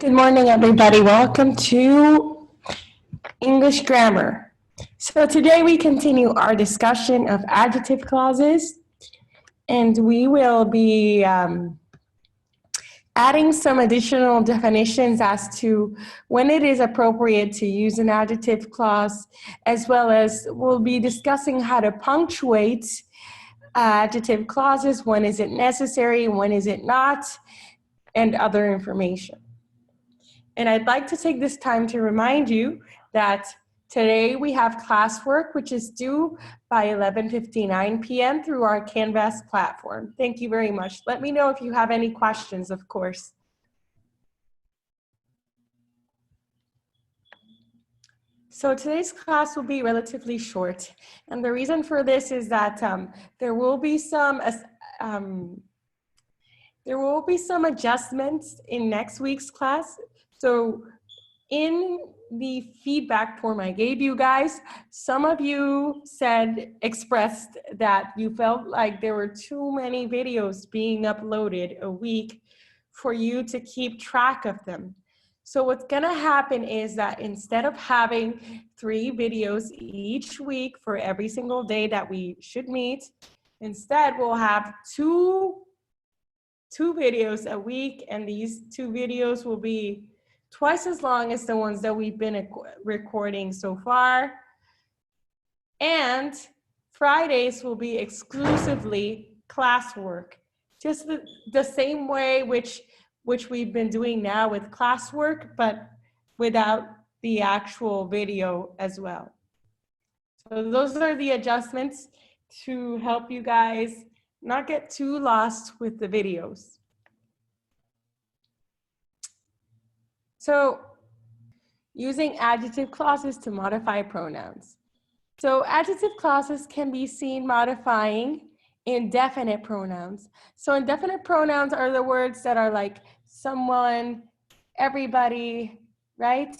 Good morning, everybody. Welcome to English Grammar. So today we continue our discussion of adjective clauses, and we will be adding some additional definitions as to when it is appropriate to use an adjective clause, as well as we'll be discussing how to punctuate adjective clauses, when is it necessary, when is it not, and other information. And I'd like to take this time to remind you that today we have classwork, which is due by 11:59 p.m. through our Canvas platform. Thank you very much. Let me know if you have any questions, of course. So today's class will be relatively short. And the reason for this is that there will be some adjustments in next week's class. So in the feedback form I gave you guys, some of you expressed that you felt like there were too many videos being uploaded a week for you to keep track of them. So what's gonna happen is that instead of having 3 videos each week for every single day that we should meet, instead we'll have two videos a week, and these 2 videos will be twice as long as the ones that we've been recording so far. And Fridays will be exclusively classwork, just the same way which we've been doing now with classwork, but without the actual video as well. So those are the adjustments to help you guys not get too lost with the videos. So using adjective clauses to modify pronouns. So adjective clauses can be seen modifying indefinite pronouns. So indefinite pronouns are the words that are like someone, everybody, right?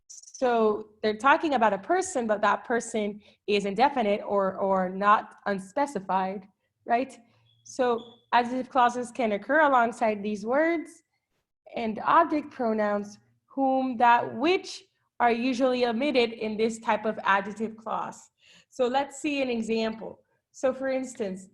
So they're talking about a person, but that person is indefinite or not unspecified, right? So adjective clauses can occur alongside these words, and object pronouns whom, that, which are usually omitted in this type of adjective clause. So let's see an example. So for instance,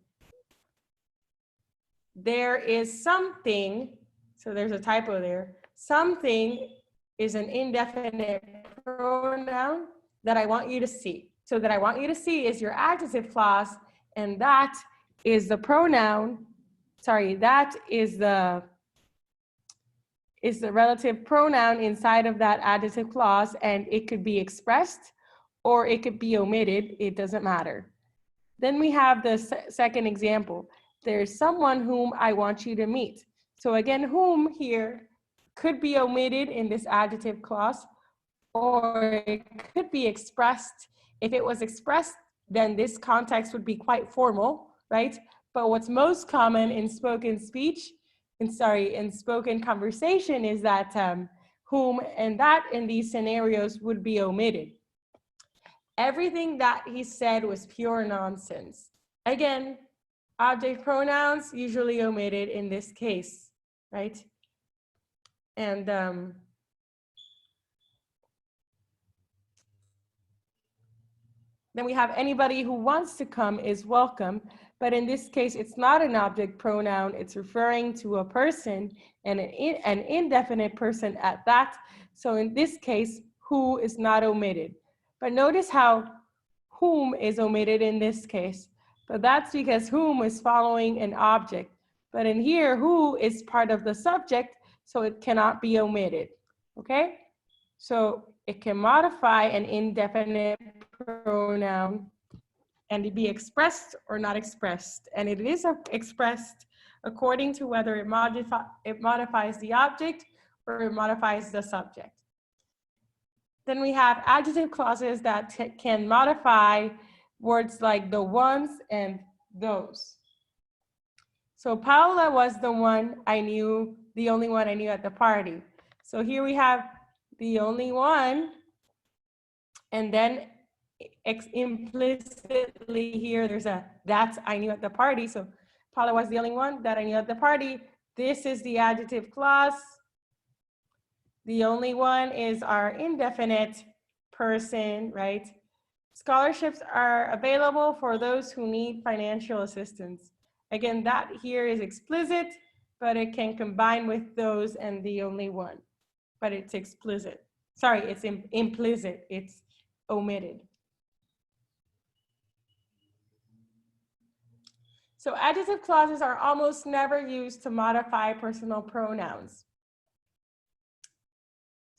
there is something, so there's a typo there, something is an indefinite pronoun that I want you to see. So that I want you to see is your adjective clause, and that is the pronoun, sorry, that is the relative pronoun inside of that adjective clause, and it could be expressed or it could be omitted, it doesn't matter. Then we have the second example. There's someone whom I want you to meet. So again, whom here could be omitted in this adjective clause, or it could be expressed. If it was expressed, then this context would be quite formal, right? But what's most common in spoken speech, in spoken conversation is that whom and that in these scenarios would be omitted. Everything that he said was pure nonsense. Again, object pronouns usually omitted in this case, right? And then we have anybody who wants to come is welcome. But in this case, it's not an object pronoun. It's referring to a person, and an indefinite person at that. So in this case, who is not omitted. But notice how whom is omitted in this case. But that's because whom is following an object. But in here, who is part of the subject, so it cannot be omitted, okay? So it can modify an indefinite pronoun and be expressed or not expressed. And it is expressed according to whether it modifies the object or it modifies the subject. Then we have adjective clauses that can modify words like the ones and those. So Paula was the one I knew, the only one I knew at the party. So here we have the only one, and then implicitly here there's a that I knew at the party. So Paula was the only one that I knew at the party. This is the adjective clause. The only one is our indefinite person, right? Scholarships are available for those who need financial assistance. Again, that here is explicit, but it can combine with those and the only one, but it's explicit. Sorry, it's implicit, it's omitted. So adjective clauses are almost never used to modify personal pronouns.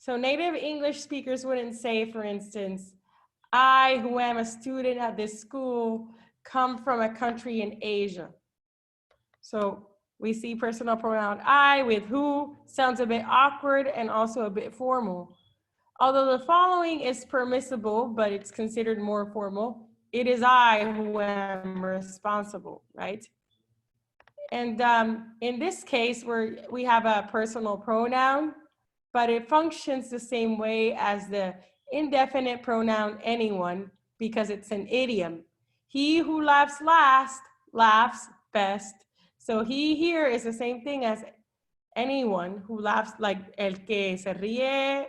So native English speakers wouldn't say, for instance, I, who am a student at this school, come from a country in Asia. So we see personal pronoun I with who sounds a bit awkward and also a bit formal. Although the following is permissible, but it's considered more formal. It is I who am responsible, right? And in this case, we have a personal pronoun, but it functions the same way as the indefinite pronoun anyone because it's an idiom. He who laughs last laughs best. So he here is the same thing as anyone who laughs, like el que se ríe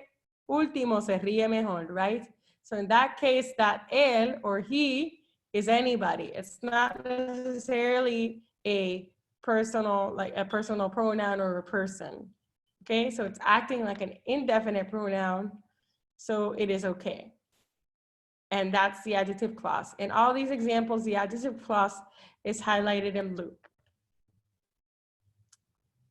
último se ríe mejor, right? So in that case, that él or he is anybody. It's not necessarily a personal, like a personal pronoun or a person. Okay, so it's acting like an indefinite pronoun, so it is okay. And that's the adjective clause. In all these examples, the adjective clause is highlighted in blue.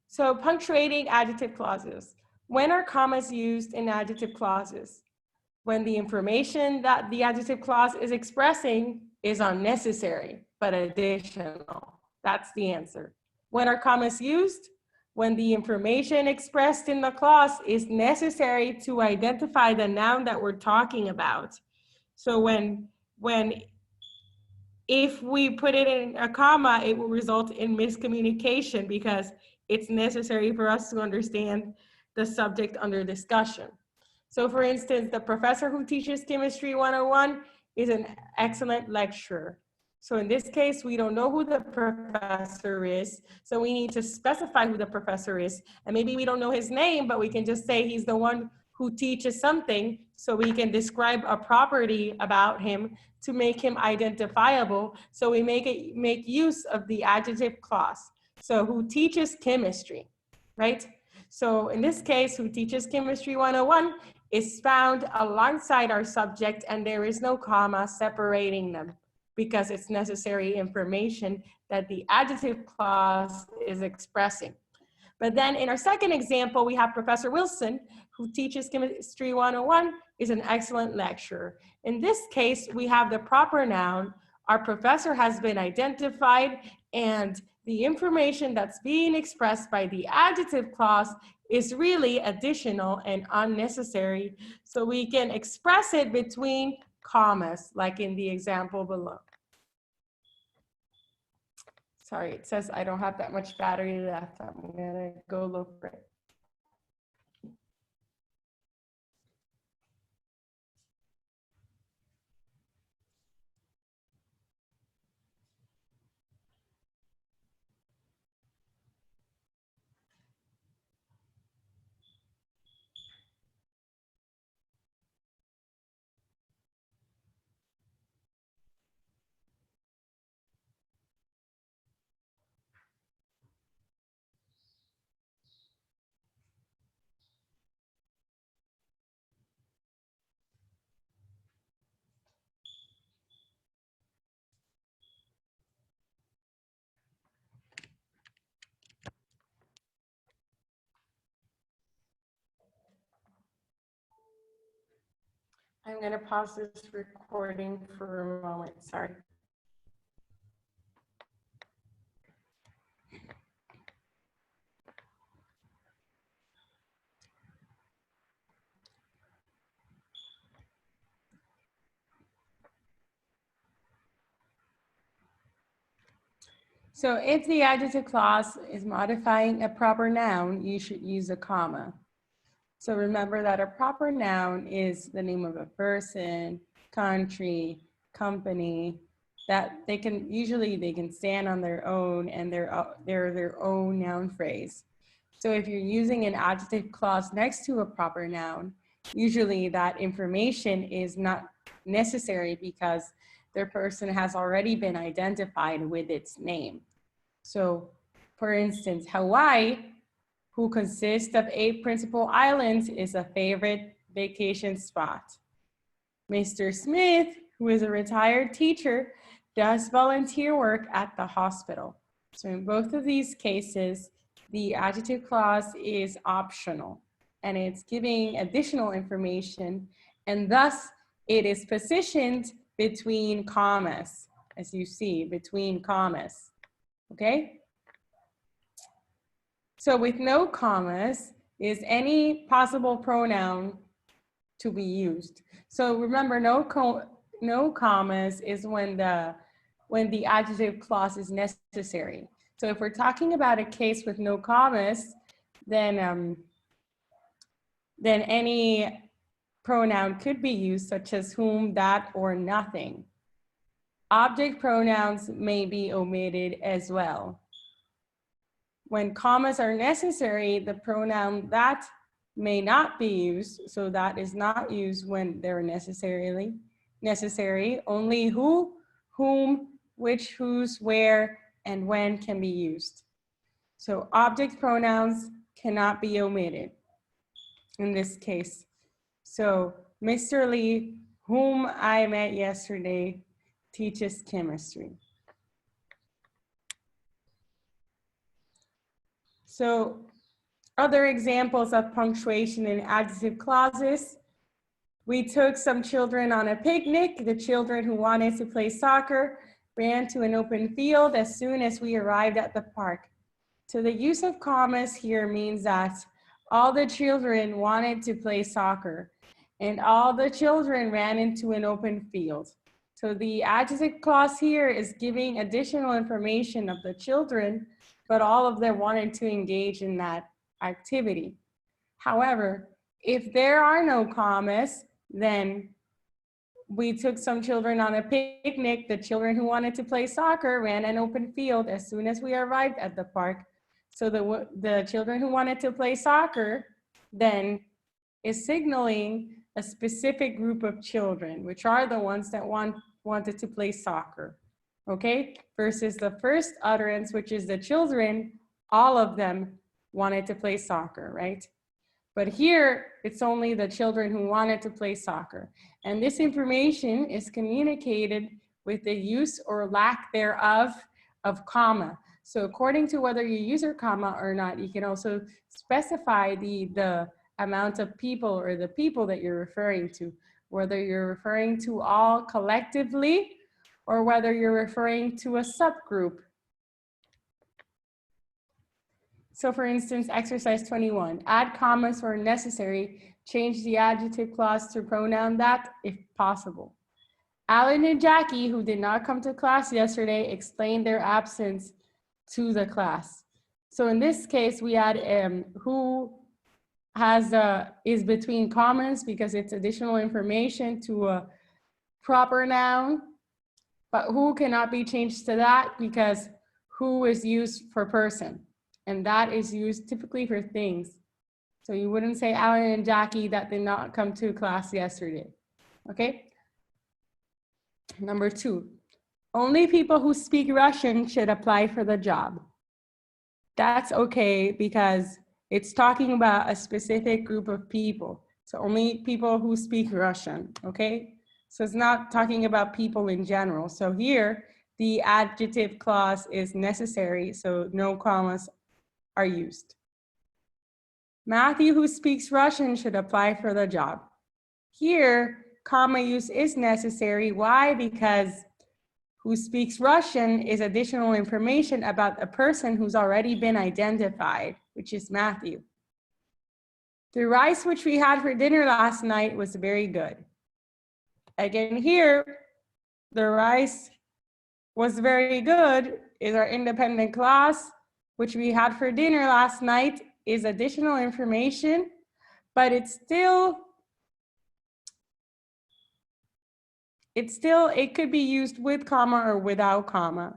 So punctuating adjective clauses. When are commas used in adjective clauses? When the information that the adjective clause is expressing is unnecessary, but additional. That's the answer. When are commas used? When the information expressed in the clause is necessary to identify the noun that we're talking about. So if we put it in a comma, it will result in miscommunication because it's necessary for us to understand the subject under discussion. So for instance, the professor who teaches Chemistry 101 is an excellent lecturer. So in this case, we don't know who the professor is. So we need to specify who the professor is. And maybe we don't know his name, but we can just say he's the one who teaches something. So we can describe a property about him to make him identifiable. So we make use of the adjective clause. So who teaches chemistry, right? So in this case, who teaches Chemistry 101 is found alongside our subject, and there is no comma separating them because it's necessary information that the adjective clause is expressing. But then in our second example, we have Professor Wilson, who teaches Chemistry 101, is an excellent lecturer. In this case, we have the proper noun. Our professor has been identified, and the information that's being expressed by the adjective clause is really additional and unnecessary. So we can express it between commas, like in the example below. Sorry, it says I don't have that much battery left. I'm gonna go look for it. I'm going to pause this recording for a moment. Sorry. So if the adjective clause is modifying a proper noun, you should use a comma. So remember that a proper noun is the name of a person, country, company, that they can stand on their own, and they're their own noun phrase. So if you're using an adjective clause next to a proper noun, usually that information is not necessary because the person has already been identified with its name. So for instance, Hawaii, who consists of 8 principal islands, is a favorite vacation spot. Mr. Smith, who is a retired teacher, does volunteer work at the hospital. So in both of these cases, the adjective clause is optional and it's giving additional information, and thus it is positioned between commas, as you see, between commas, okay? So with no commas, is any possible pronoun to be used. So remember, no commas is when the adjective clause is necessary. So if we're talking about a case with no commas, then any pronoun could be used, such as whom, that, or nothing. Object pronouns may be omitted as well. When commas are necessary, the pronoun that may not be used, so that is not used when they're necessary. Only who, whom, which, whose, where, and when can be used. So object pronouns cannot be omitted in this case. So Mr. Lee, whom I met yesterday, teaches chemistry. So other examples of punctuation in adjective clauses. We took some children on a picnic. The children who wanted to play soccer ran to an open field as soon as we arrived at the park. So the use of commas here means that all the children wanted to play soccer and all the children ran into an open field. So the adjective clause here is giving additional information of the children, but all of them wanted to engage in that activity. However, if there are no commas, then we took some children on a picnic. The children who wanted to play soccer ran an open field as soon as we arrived at the park. So the children who wanted to play soccer then is signaling a specific group of children, which are the ones that wanted to play soccer, okay? Versus the first utterance, which is the children, all of them wanted to play soccer, right? But here, it's only the children who wanted to play soccer. And this information is communicated with the use or lack thereof of comma. So according to whether you use a comma or not, you can also specify the amount of people or the people that you're referring to, whether you're referring to all collectively or whether you're referring to a subgroup. So for instance, exercise 21, add commas where necessary, change the adjective clause to pronoun that if possible. Alan and Jackie, who did not come to class yesterday, explained their absence to the class. So in this case, we add who is between commas because it's additional information to a proper noun, but who cannot be changed to that because who is used for person. And that is used typically for things. So you wouldn't say Alan and Jackie that did not come to class yesterday, okay? Number 2, only people who speak Russian should apply for the job. That's okay because it's talking about a specific group of people. So only people who speak Russian, okay? So it's not talking about people in general. So here, the adjective clause is necessary, so no commas are used. Matthew, who speaks Russian, should apply for the job. Here, comma use is necessary. Why? Because who speaks Russian is additional information about a person who's already been identified, which is Matthew. The rice which we had for dinner last night was very good. Again, here, the rice was very good is our independent clause, which we had for dinner last night is additional information, but it could be used with comma or without comma.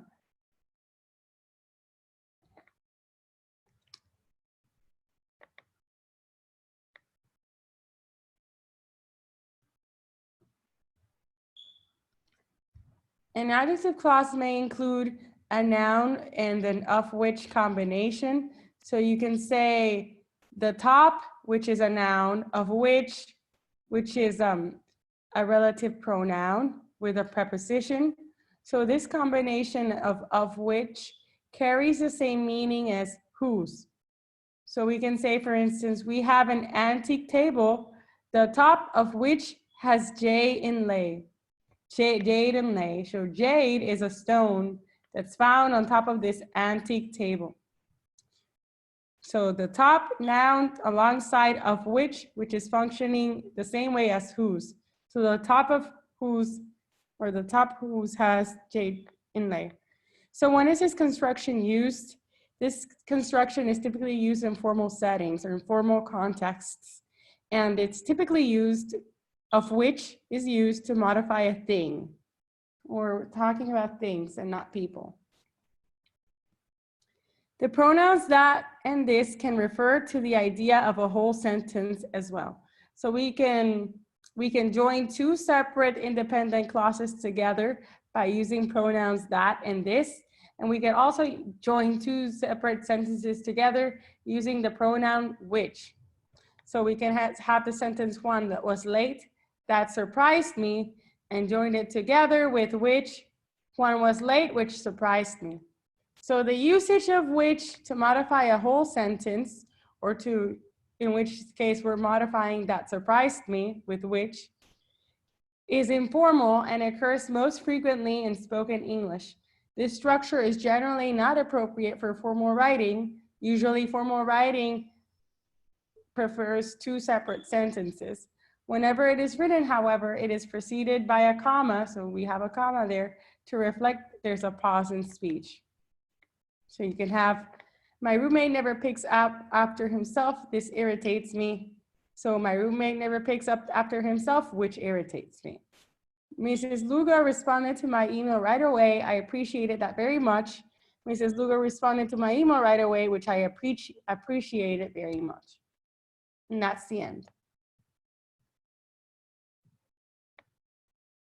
An adjective clause may include a noun and an of which combination. So you can say the top, which is a noun, of which is a relative pronoun with a preposition. So this combination of which carries the same meaning as whose. So we can say, for instance, we have an antique table, the top of which has jade inlay. Jade inlay. So jade is a stone that's found on top of this antique table. So the top noun alongside of which is functioning the same way as whose. So the top of whose, or the top whose has jade inlay. So when is this construction used? This construction is typically used in formal settings or in formal contexts. And it's typically used, of which is used to modify a thing. Or talking about things and not people. The pronouns that and this can refer to the idea of a whole sentence as well. So we can join two separate independent clauses together by using pronouns that and this. And we can also join two separate sentences together using the pronoun which. So we can have the sentence one that was late, that surprised me, and join it together with which one was late, which surprised me. So the usage of which to modify a whole sentence, or to, in which case we're modifying that surprised me with which, is informal and occurs most frequently in spoken English. This structure is generally not appropriate for formal writing. Usually formal writing prefers two separate sentences. Whenever it is written, however, it is preceded by a comma, so we have a comma there, to reflect there's a pause in speech. So you can have, my roommate never picks up after himself, this irritates me. So my roommate never picks up after himself, which irritates me. Mrs. Lugo responded to my email right away. I appreciated that very much. Mrs. Lugo responded to my email right away, which I appreciated very much. And that's the end.